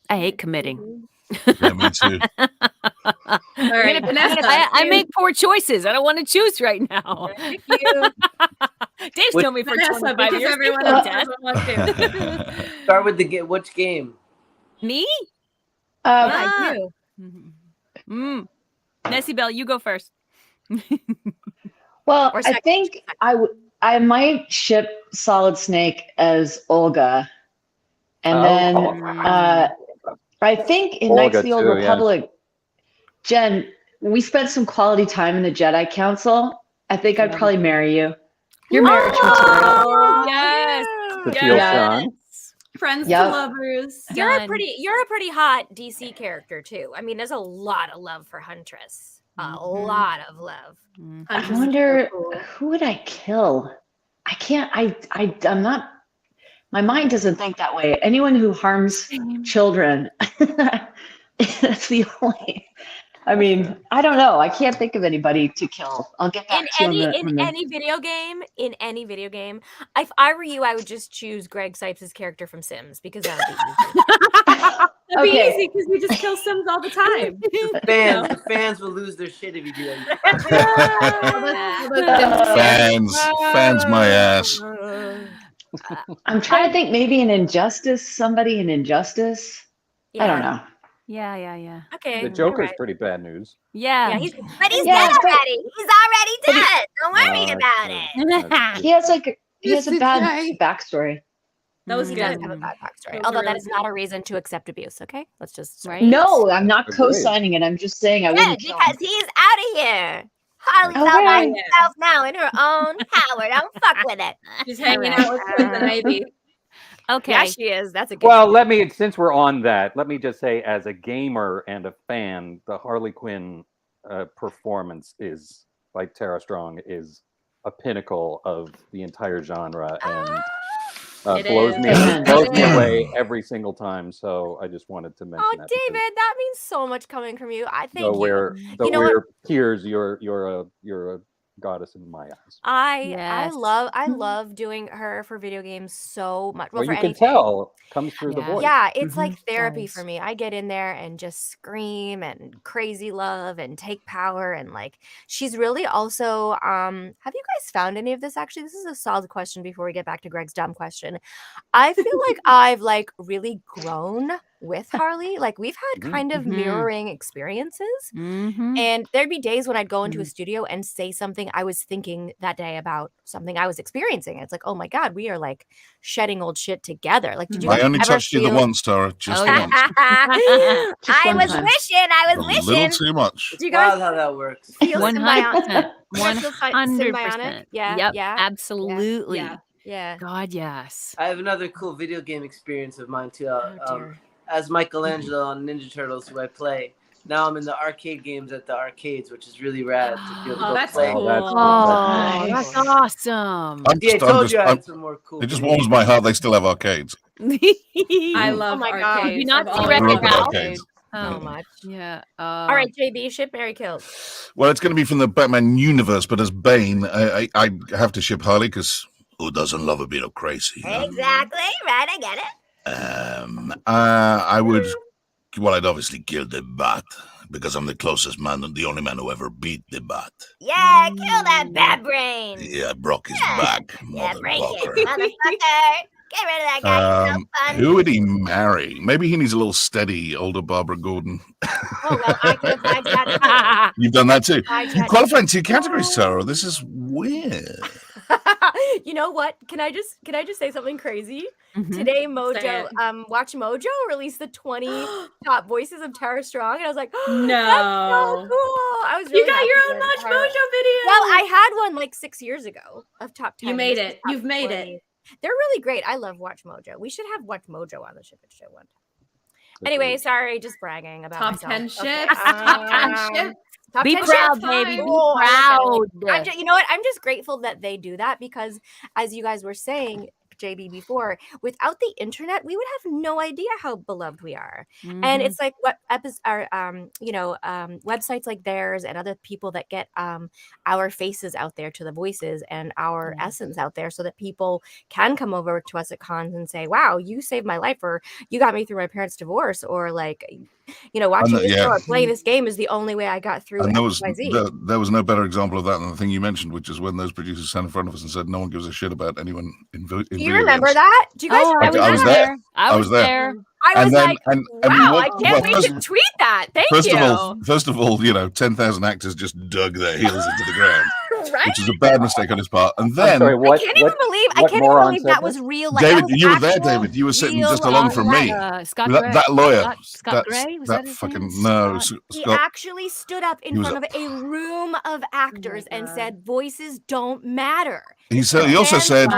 I hate committing. Yeah, me too. All right, Vanessa. I make poor choices. I don't want to choose right now. Thank you, Dave's known me for Vanessa, 25 because years. everyone People else test. doesn't want to. Start with the game. Which game? Me? I do. Nessie Bell, you go first. Well, Or I second. think I might ship Solid Snake as Olga, and then I think in Olga Knights of the Old too, yeah. Republic, Jen, we spent some quality time in the Jedi Council. I think I'd probably marry you. You're marriage material. Oh, yes. The Yes. Teal Sean. Friends Yep. to lovers. You're a Done. pretty hot DC character too. I mean, there's a lot of love for Huntress. A lot of love. I wonder who would I kill? I can't. I'm not. My mind doesn't think that way. Anyone who harms children. That's the only. I mean, I don't know. I can't think of anybody to kill. I'll get back to you on the- any video game, if I were you, I would just choose Greg Sipes' character from Sims because that would be easy. That'd be Okay. easy because we just kill Sims all the time. The fans will lose their shit if you do that. Fans, my ass. I'm trying to think. Maybe an Injustice. Somebody in Injustice. I don't know. Yeah. Okay. The Joker's alright. pretty bad news. Yeah. But he's Yeah, dead but- already. He's already dead. Don't worry Oh, about yeah. it. He has he has a This bad guy. backstory. That was He good. does have a bad backstory. That was Although really that is not a reason to accept abuse. Okay, let's just Right. No, I'm not Agreed. co-signing it. I'm just saying I Good, wouldn't kill because him. he's out of here. Harley's Oh, all by yeah. herself now in her own power. Don't fuck with it. She's hanging out with Poison Ivy. Okay. Yeah, she is. That's a good. Well, since we're on that, let me just say, as a gamer and a fan, the Harley Quinn performance is by Tara Strong is a pinnacle of the entire genre, and blows me away every single time. So I just wanted to mention that. David, that means so much coming from you. I think we're peers. You're a goddess in my eyes. I love doing her for video games so much. Well, for you anything. can tell comes through the voice. Yeah, it's like therapy for me. I get in there and just scream and crazy love and take power, and like she's really also have you guys found any of this? Actually, this is a solid question before we get back to Greg's dumb question. I feel like I've like really grown with Harley. Like we've had kind of mirroring experiences, and there'd be days when I'd go into a studio and say something I was thinking that day about something I was experiencing. It's like, oh my god, we are like shedding old shit together. Like, did you? I only touched you the once, Tara. Just once. I was wishing. A little too much. Do you guys how that works? 100%. 100%. Yeah. Absolutely. Yeah. God, yes. I have another cool video game experience of mine too. As Michelangelo on Ninja Turtles, who I play. Now I'm in the arcade games at the arcades, which is really rad to be able to go play. Cool. That's awesome. I told you I had some more cool. It just warms my heart. They still have arcades. I love arcades. Did you not see Wreck-It Ralph? So much. Yeah. All right, JB, ship Mary Kills. Well, it's going to be from the Batman universe, but as Bane, I have to ship Harley because who doesn't love a bit of crazy? Exactly. Right, I get it. I'd obviously kill the Bat because I'm the closest man and the only man who ever beat the Bat. Yeah, kill that bad brain. Yeah, broke his back, Yeah, break motherfucker. it, motherfucker. Get rid of that guy. He's so fun. Who would he marry? Maybe he needs a little steady, older Barbara Gordon. Oh, well, I could find that too. You've done that too. You qualify in 2 categories, Sarah. This is weird. You know what? Can I just say something crazy? Today, Watch Mojo released the 20 top voices of Tara Strong, and I was like, no, that's so cool. I was really you got your own Watch Mojo video. Well, I had one like 6 years ago of top 10. You made it. You've made it. They're really great. I love Watch Mojo. We should have Watch Mojo on the Ship It Show one time. Anyway, sorry, just bragging about top myself. 10 ships. Top 10 ships. Be proud, baby. Be proud. You know what? I'm just grateful that they do that because, as you guys were saying, JB, before, without the internet, we would have no idea how beloved we are. And it's like what websites like theirs and other people that get our faces out there to the voices and our essence out there so that people can come over to us at cons and say, wow, you saved my life, or you got me through my parents' divorce, or like, watching this show or playing this game is the only way I got through. And there was no better example of that than the thing you mentioned, which is when those producers sat in front of us and said, no one gives a shit about anyone in video games. Do you remember that? Do you guys remember I was there. I was there. I was like, wow, I can't wait to tweet that. Thank you. First of all, 10,000 actors just dug their heels into the ground. Right? Which is a bad mistake on his part. And then I can't even believe that was real. David, you were there, David. You were sitting just along from me. Scott that lawyer. Scott Gray? Was that fucking no. He actually stood up in front of a room of actors and said, voices don't matter. He also said,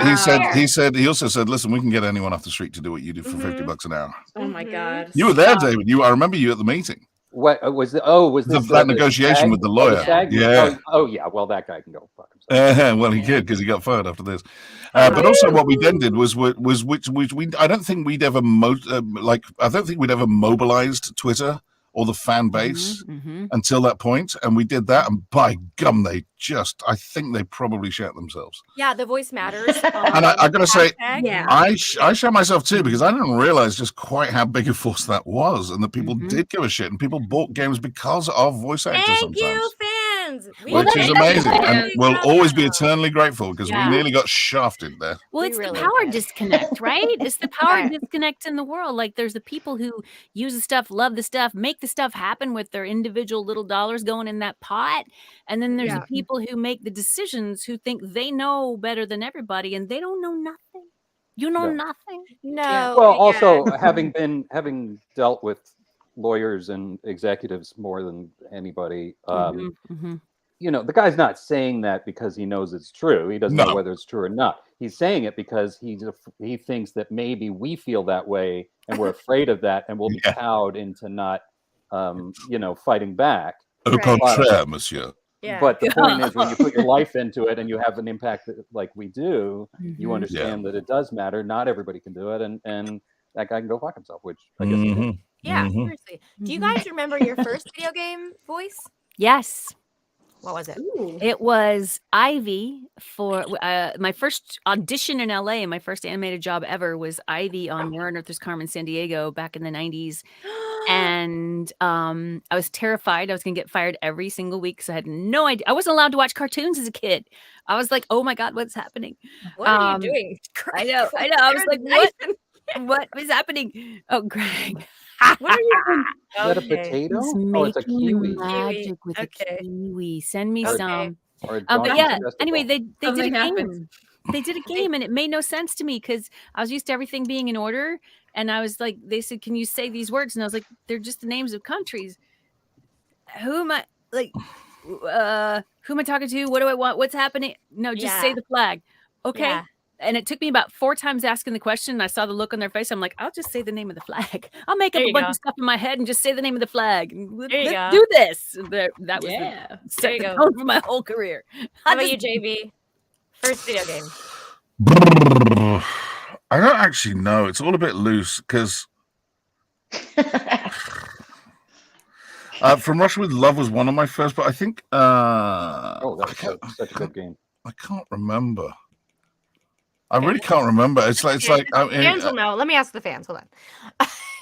listen, we can get anyone off the street to do what you do for $50 an hour. Oh my God. You were there, David. I remember you at the meeting. What was the? Was this that negotiation with the lawyer? Yeah. Oh yeah. Well, that guy can go fuck himself. Well, he did because he got fired after this. But also, what we then did was which we I don't think we'd ever mobilized Twitter or the fan base until that point, and we did that, and by gum, I think they probably shat themselves. Yeah, the voice matters. And I gotta say, I shat myself too, because I didn't realize just quite how big a force that was, and that people did give a shit, and people bought games because of voice actors. Thank you, fans. Which is amazing, and we'll always be eternally grateful because we nearly got shafted there. Well, it's the power disconnect, right? It's the power disconnect in the world. Like, there's the people who use the stuff, love the stuff, make the stuff happen with their individual little dollars going in that pot, and then there's the people who make the decisions, who think they know better than everybody, and they don't know nothing. You know nothing. No. Well, also having dealt with lawyers and executives more than anybody, the guy's not saying that because he knows it's true. He doesn't know whether it's true or not. he's saying it because he thinks that maybe we feel that way and we're afraid of that and we'll be cowed into not, fighting back. Au contraire, monsieur. Yeah. But the point is, when you put your life into it and you have an impact like we do, you understand that it does matter. Not everybody can do it, and that guy can go fuck himself, which I guess he did. Yeah, seriously. Do you guys remember your first video game voice? Yes. What was it? It was Ivy for my first audition in LA. My first animated job ever was Ivy on Mirror and Earth's Carmen San Diego back in the 90s. And I was terrified I was going to get fired every single week because I had no idea. I wasn't allowed to watch cartoons as a kid. I was like, oh my God, what's happening? What are you doing? I know. I was like, what is happening? Oh, Greg. What are you doing? Is that a potato? Oh, it's a kiwi. Magic with a kiwi. Send me some. But yeah, anyway, they did a game. happened. They did a game and it made no sense to me because I was used to everything being in order. And I was like, they said, can you say these words? And I was like, they're just the names of countries. Who am I talking to? What do I want? What's happening? No, just say the flag. Okay. Yeah. And it took me about 4 times asking the question. And I saw the look on their face. I'm like, I'll just say the name of the flag. I'll make up a bunch of stuff in my head and just say the name of the flag. Let's do this. That was the second tone for my whole career. How about you, JB? First video game. I don't actually know. It's all a bit loose because From Russia with Love was one of my first, but I think that's such a good game. I can't remember. I really can't remember. It's like I mean, fans will know. Let me ask the fans. Hold on.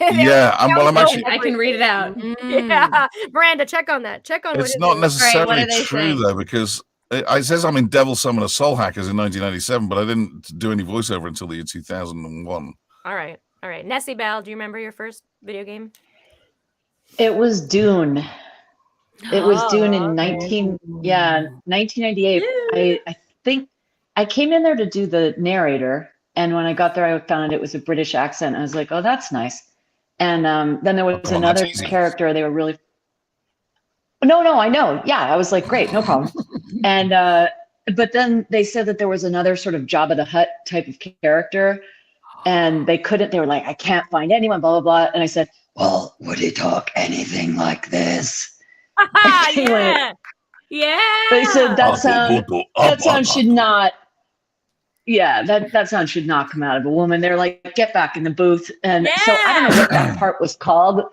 Yeah, I'm actually. I can read it out. Yeah, Miranda, check on that. Check on. It's not necessarily true though, because it says I'm in Devil Summoner Soul Hackers in 1997, but I didn't do any voiceover until the year 2001. All right. Nessie Bell, do you remember your first video game? It was Dune. It was Dune in 1998. I think I came in there to do the narrator, and when I got there, I found it was a British accent. I was like, "Oh, that's nice." And then there was another character. They were really. No, I know. Yeah, I was like, "Great, no problem." And but then they said that there was another sort of Jabba the Hutt type of character, and they couldn't. They were like, "I can't find anyone." Blah blah blah. And I said, "Well, would he talk anything like this?" Yeah. They said that sound should not. Yeah, that sound should not come out of a woman. They're like, "Get back in the booth." And so I don't know what that part was called,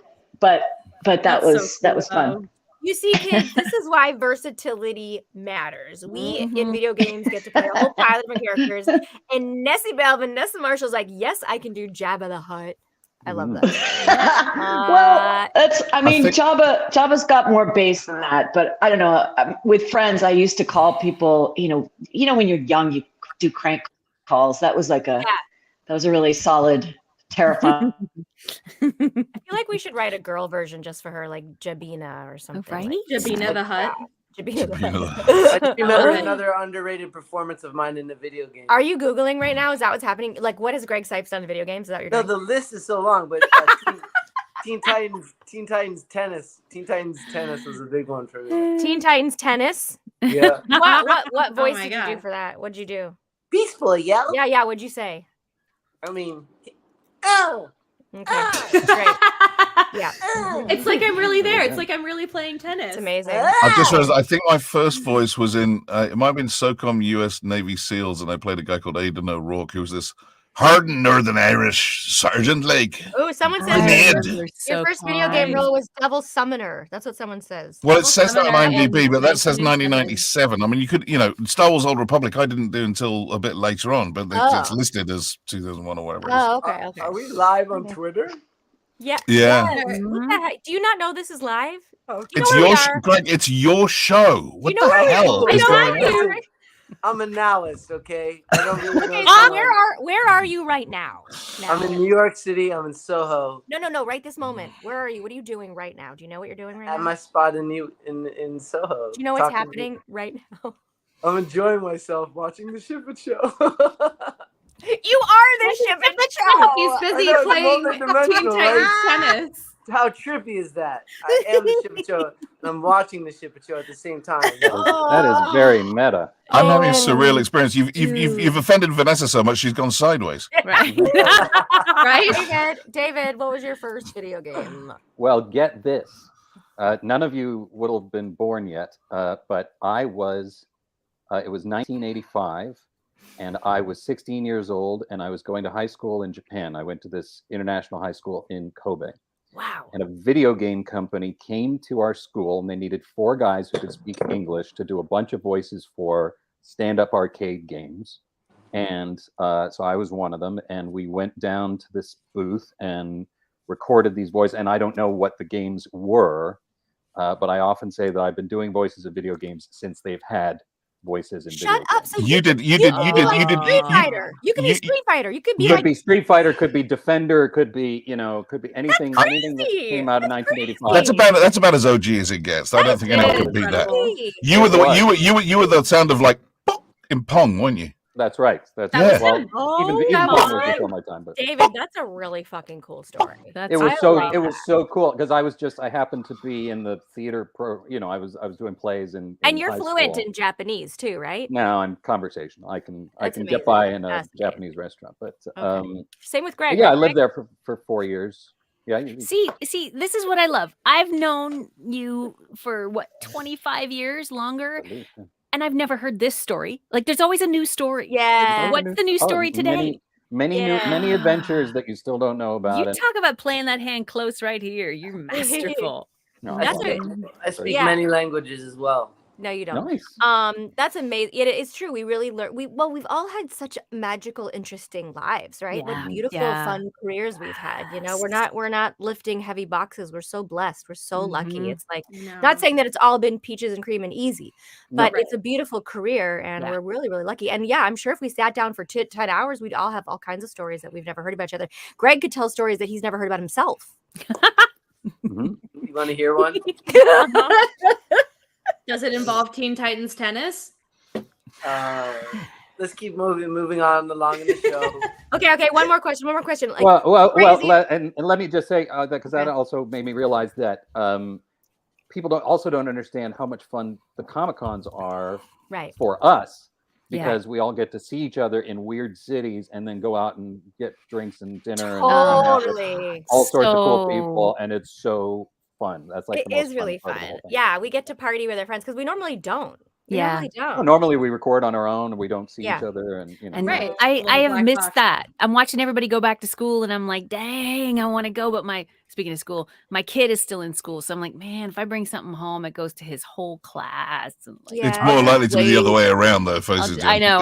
but that was fun. You see, kids, this is why versatility matters. We in video games get to play a whole pile of different characters. And Nessie Bell, Vanessa Marshall's like, "Yes, I can do Jabba the Hutt." I love that. Well, Jabba's got more bass than that, but I don't know. With friends, I used to call people, you know, when you're young, you do crank calls. That was like that was a really solid, terrifying. I feel like we should write a girl version just for her, like Jabina or something. Right? Like Jabina the Hutt. Jabina the Hutt. I just remember another underrated performance of mine in the video game. Are you Googling right now? Is that what's happening? Like, what has Greg Sipes done in video games? Is that what you're doing? No, the list is so long, but Teen Titans Tennis. Teen Titans Tennis was a big one for me. Teen Titans Tennis? Yeah. What voice did you do for that? What'd you do? Beast Boy, yell. Yeah, what'd you say? I mean, oh. Okay, great. Yeah. It's like I'm really there. It's like I'm really playing tennis. It's amazing. I just realized, I think my first voice was in, it might have been SOCOM US Navy SEALs, and I played a guy called Aidan O'Rourke, who was this hardened Northern Irish Sergeant Lake. Oh, someone says your first video game role was Devil Summoner. That's what someone says. Well, it says that on IMDb, but that says 1997. I mean, you could, Star Wars Old Republic, I didn't do until a bit later on, but it's listed as 2001 or whatever. Oh, okay. Are we live on Twitter? Yeah. Yeah. What the heck? Do you not know this is live? It's your Greg, it's your show. What the hell is going on? I'm an analyst, okay? I don't really know. Where are you right now? I'm in New York City. I'm in Soho. No. Right this moment. Where are you? What are you doing right now? Do you know what you're doing right now? At my spot in Soho. Do you know what's happening right now? I'm enjoying myself watching the Shipper Show. You are the Shipper Show. He's busy playing Teen Titans Tennis. How trippy is that? I am the Shippo and I'm watching the Shippo at the same time. That is very meta. I'm having a surreal experience. You've offended Vanessa so much she's gone sideways. Right. Right. David, what was your first video game? Well, get this. None of you would have been born yet, but I was. It was 1985, and I was 16 years old, and I was going to high school in Japan. I went to this international high school in Kobe. Wow. And a video game company came to our school, and they needed 4 guys who could speak English to do a bunch of voices for stand-up arcade games. And so I was one of them, and we went down to this booth and recorded these voices. And I don't know what the games were, but I often say that I've been doing voices of video games since they've had voices in video Shut up! games. So You did. Street Fighter. You could be Street Fighter. You could be Could be Street Fighter, could be Defender, could be anything that came out in 1985. That's about as OG as it gets. I don't think anyone could beat that. You were the sound of like in Pong, weren't you? That's right. That's Yeah. right. Well, Oh, even come Pong was on. before my time, but David, that's a really fucking cool story. it was so cool because I happened to be in the theater I was doing plays in And you're high fluent school. in Japanese too, right? No, I'm conversational. I can That's get amazing. by in a Fascinating. Japanese restaurant, but Same with Greg. yeah, I right, lived Greg? there for 4 years. Yeah. See, this is what I love. I've known you for 25 years longer, and I've never heard this story. Like, there's always a new story. Yeah. What's the new story today? Many adventures that you still don't know about. You talk about playing that hand close right here. You're masterful. No, That's I speak Yeah. many languages as well. No, you don't. Nice. That's amazing. It's true. We really learn. We've all had such magical, interesting lives, right? Yeah. Like beautiful, Yeah. fun careers we've had. We're not lifting heavy boxes. We're so blessed. We're so lucky. Mhm. It's like not saying that it's all been peaches and cream and easy, No. but it's a beautiful career, and we're really, really lucky. And yeah, I'm sure if we sat down for 10 hours, we'd all have all kinds of stories that we've never heard about each other. Greg could tell stories that he's never heard about himself. Mhm. You want to hear one? Does it involve Teen Titans tennis? Let's keep moving on along in the show. Okay. One more question. Like, well, and let me just say that because that also made me realize that people don't understand how much fun the Comic-Cons are for us, because we all get to see each other in weird cities and then go out and get drinks and dinner and all sorts of cool people, and it's so fun. That's like it is really fun. Yeah, we get to party with our friends because we normally don't. Normally we record on our own and we don't see each other, and And I have missed that. I'm watching everybody go back to school, and I'm like, dang, I want to go. But speaking of school, my kid is still in school, so I'm like, man, if I bring something home, it goes to his whole class. And It's more likely to be the other way around, though. I know.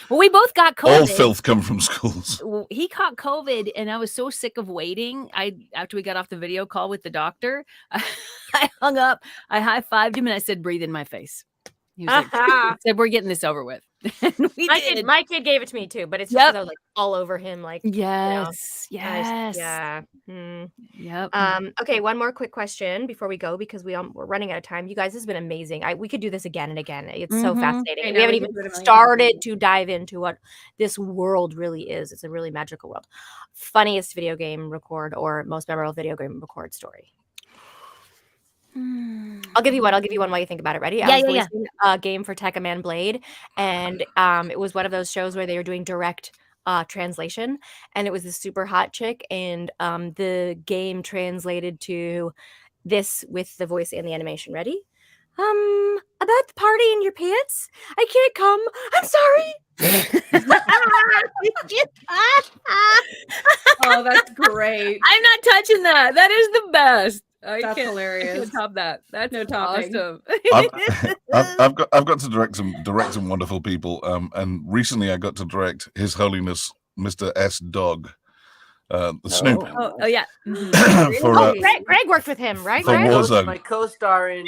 Well, we both got COVID. All filth come from schools. He caught COVID, and I was so sick of waiting. After we got off the video call with the doctor, I hung up. I high-fived him, and I said, "Breathe in my face." He was like, said, "We're getting this over with." And we did. My kid gave it to me too, but it's just 'cause I was like all over him, like yes. Yep. Okay, one more quick question before we go, because we're running out of time. You guys, this has been amazing. We could do this again and again. It's so fascinating. We haven't even started to dive into what this world really is. It's a really magical world. Funniest video game record or most memorable video game record story. I'll give you one while you think about it. Ready? I was voicing a game for Tekka Man Blade, and it was one of those shows where they were doing direct translation, and it was this super hot chick, and the game translated to this with the voice and the animation. Ready? About the party in your pants? I can't come. I'm sorry. Oh, that's great. I'm not touching that. That is the best. That's hilarious. I can't top that. That's no topping. awesome. I've got to direct some wonderful people. And recently I got to direct His Holiness Mr. S. Dog, the Snoop. Oh yeah. Greg worked with him, right? For Warzone. My co-star in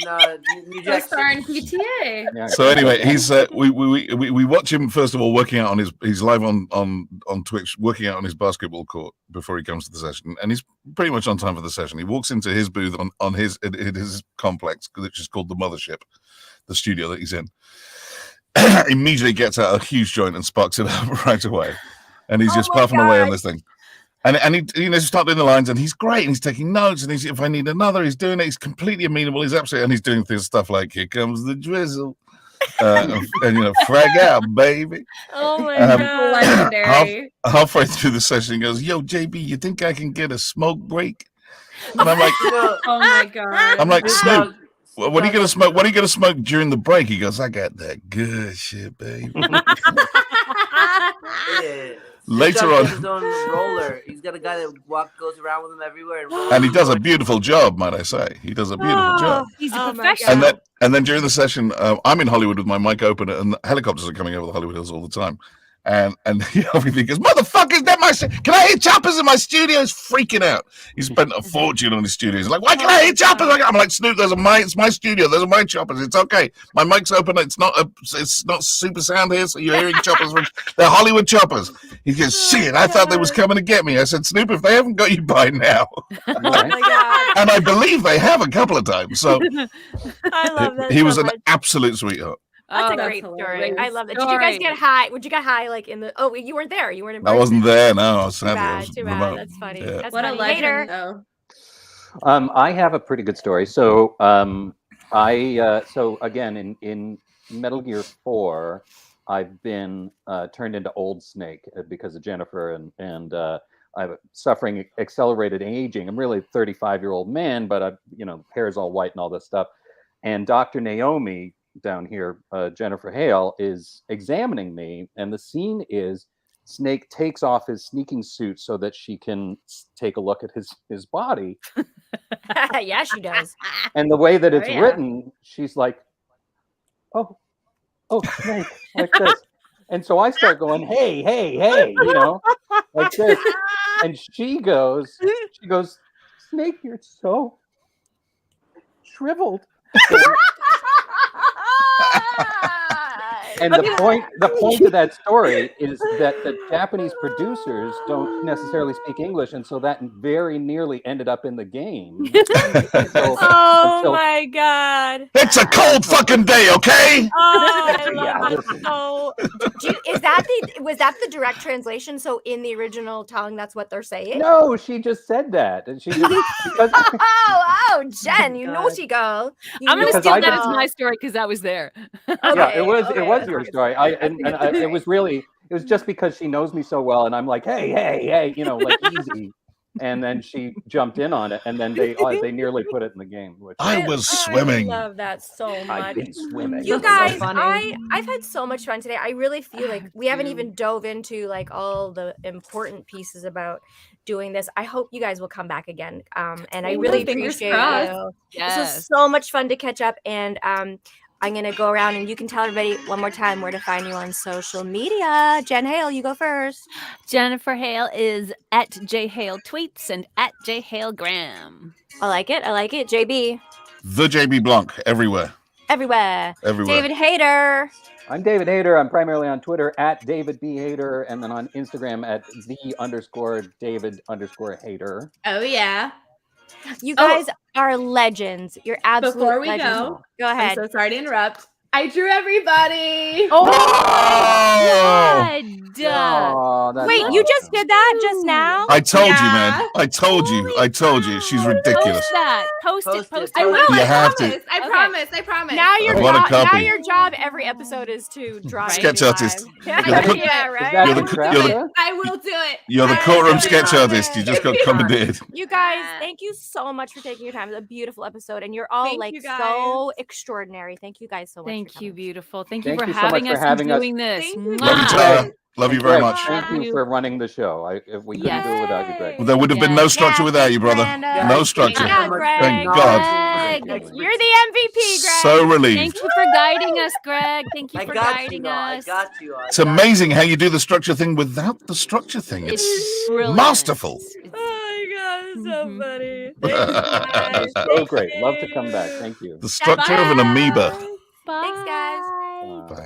New Jack Co-star in City. PTA. Yeah. So anyway, he's we watch him first of all working out on he's live on Twitch working out on his basketball court before he comes to the session, and he's pretty much on time for the session. He walks into his booth on his complex, which is called the Mothership, the studio that he's in. Immediately gets out a huge joint and sparks it up right away, and he's just puffing away on this thing. And he start doing the lines, and he's great, and he's taking notes, and if I need another, he's doing it. He's completely amenable. He's absolutely, and he's doing things stuff like "Here comes the drizzle," and frag out, baby. Oh my god, legendary! Halfway through the session, he goes, "Yo, JB, you think I can get a smoke break?" And I'm like, "Oh my god!" I'm like, Snoop, what are you gonna smoke? What are you gonna smoke during the break? He goes, "I got that good shit, baby." Yeah. Later on, his own roller. He's got a guy that goes around with him everywhere, and he does a beautiful job, might I say. He does a beautiful job. He's a professional. And then during the session, I'm in Hollywood with my mic open, and the helicopters are coming over the Hollywood Hills all the time. And he obviously goes, "Motherfucker, is that my? Can I hear choppers in my studio?" He's freaking out. He spent a fortune on his studio. He's like, "Why can I hear choppers?" I'm like, "Snoop, it's my studio. Those are my choppers. It's okay. My mic's open. It's not super sound here, so you're hearing choppers. They're Hollywood choppers." He goes, "Shit, I thought they was coming to get me." I said, "Snoop, if they haven't got you by now," Oh my god! and I believe they have a couple of times. So I love that. he was an much. absolute sweetheart. That's a great story. I love that. Did you guys get high? Would you get high like in the? Oh, you weren't there. You weren't in. I wasn't there. No, Too bad. That's funny. Yeah. That's what funny. a legend, Hayter. though. I have a pretty good story. So so again in Metal Gear 4, I've been turned into Old Snake because of Jennifer, and I'm suffering accelerated aging. I'm really a 35-year-old man, but hair's all white and all this stuff. And Dr. Naomi down here, Jennifer Hale, is examining me, and the scene is Snake takes off his sneaking suit so that she can take a look at his body. Yeah, she does. And the way that it's written, she's like, oh, Snake, like this. And so I start going, hey, like this. And she goes, Snake, you're so shriveled. And the point of that story is that the Japanese producers don't necessarily speak English, and so that very nearly ended up in the game. My god! It's a cold fucking day, okay? Oh, I love that. So, was that the direct translation? So in the original tongue, that's what they're saying? No, she just said that, and she just because. Jen, you naughty girl! I'm gonna steal that as my story because I was there. Yeah, it was your story. It was just because she knows me so well, and I'm like, hey, like easy. And then she jumped in on it, and then they nearly put it in the game. I was swimming. I love that so much. I've been swimming. You guys, I've had so much fun today. I really feel like we haven't even dove into like all the important pieces about doing this. I hope you guys will come back again. And I really appreciate it. This was so much fun to catch up. And I'm going to go around and you can tell everybody one more time where to find you on social media. Jen Hale, you go first. Jennifer Hale is at JHale Tweets and at JHale Graham. I like it. JB. The JB Blanc everywhere. Everywhere. David Hayter. I'm David Hayter. I'm primarily on Twitter at David B. Hayter, and then on Instagram at _David_Hayter. Oh, yeah. You guys are legends. You're absolute Before we legends. Go ahead. I'm so sorry to interrupt. I drew everybody. Oh, God. Wait, you just did that just now? I told you, man. I told you. She's ridiculous. Post that. Post it. I will. You I have promise. to. I promise. Now your want a job. copy. Now your job every episode is to draw Sketch artist. Yeah, right. I will do it. You're the courtroom sketch artist. You just got commandeered. You guys, thank you so much for taking your time. It's a beautiful episode, and you're all so extraordinary. Thank you guys so much. Thank you, beautiful. Thank you for having us and doing this. Love you, Tyler. Love you very much. Thank you for running the show. We couldn't do it without you, Greg. Well, there would have been no structure without you, brother. No structure. Greg. Thank God. You're the MVP, Greg. So relieved. Thank you for guiding us, Greg. Thank you for guiding us. I got you. It's amazing how you do the structure thing without the structure thing. It's masterful. Oh my God, it's so funny. So great. Love to come back. Thank you. The structure of an amoeba. Thanks, guys. Bye.